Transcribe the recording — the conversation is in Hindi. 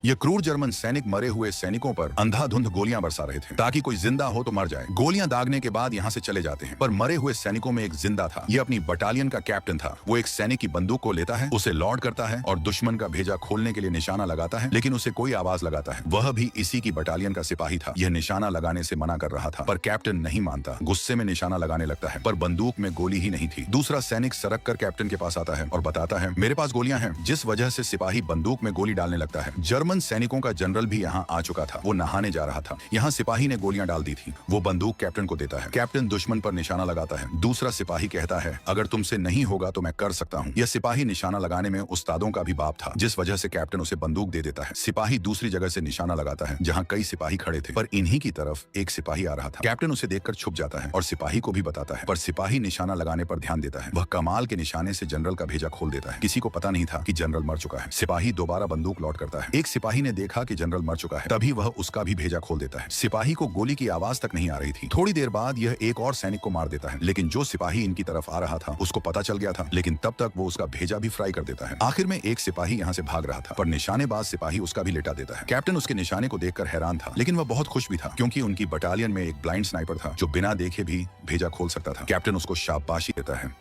ये क्रूर जर्मन सैनिक मरे हुए सैनिकों पर अंधाधुंध गोलियां बरसा रहे थे ताकि कोई जिंदा हो तो मर जाए। गोलियां दागने के बाद यहाँ से चले जाते हैं, पर मरे हुए सैनिकों में एक जिंदा था। ये अपनी बटालियन का कैप्टन था। वो एक सैनिक की बंदूक को लेता है, उसे लोड करता है और दुश्मन का भेजा खोलने के लिए निशाना लगाता है, लेकिन उसे कोई आवाज लगाता है। वह भी इसी की बटालियन का सिपाही था। यह निशाना लगाने से मना कर रहा था, पर कैप्टन नहीं मानता। गुस्से में निशाना लगाने लगता है, पर बंदूक में गोली ही नहीं थी। दूसरा सैनिक सरक कर कैप्टन के पास आता है और बताता है, मेरे पास गोलियां हैं, जिस वजह से सिपाही बंदूक में गोली डालने लगता है। जर्मन सैनिकों का जनरल भी यहाँ आ चुका था। वो नहाने जा रहा था। यहाँ सिपाही ने गोलियां डाल दी थी। वो बंदूक कैप्टन को देता है। कैप्टन दुश्मन पर निशाना लगाता है। दूसरा सिपाही कहता है, अगर तुमसे नहीं होगा तो मैं कर सकता हूँ। यह सिपाही निशाना लगाने में उस्तादों का भी बाप था, जिस वजह से कैप्टन उसे बंदूक दे देता है। सिपाही दूसरी जगह से निशाना लगाता है जहाँ कई सिपाही खड़े थे, पर इन्हीं की तरफ एक सिपाही आ रहा था। कैप्टन उसे देखकर छुप जाता है और सिपाही को भी बताता है, पर सिपाही निशाना लगाने पर ध्यान देता है। वह कमाल के निशाने से जनरल का भेजा खोल देता है। किसी को पता नहीं था कि जनरल मर चुका है। सिपाही दोबारा बंदूक लॉड करता है। एक सिपाही ने देखा कि जनरल मर चुका है, तभी वह उसका भी भेजा खोल देता है। सिपाही को गोली की आवाज तक नहीं आ रही थी। थोड़ी देर बाद यह एक और सैनिक को मार देता है, लेकिन जो सिपाही इनकी तरफ आ रहा था उसको पता चल गया था, लेकिन तब तक वो उसका भेजा भी फ्राई कर देता है। आखिर में एक सिपाही यहाँ से भाग रहा था, पर निशानेबाज सिपाही उसका भी लेटा देता है। कैप्टन उसके निशाने को देखकर हैरान था, लेकिन वह बहुत खुश भी था, क्योंकि उनकी बटालियन में एक ब्लाइंड स्नाइपर था जो बिना देखे भी भेजा खोल सकता था। कैप्टन उसको शाबाशी देता है।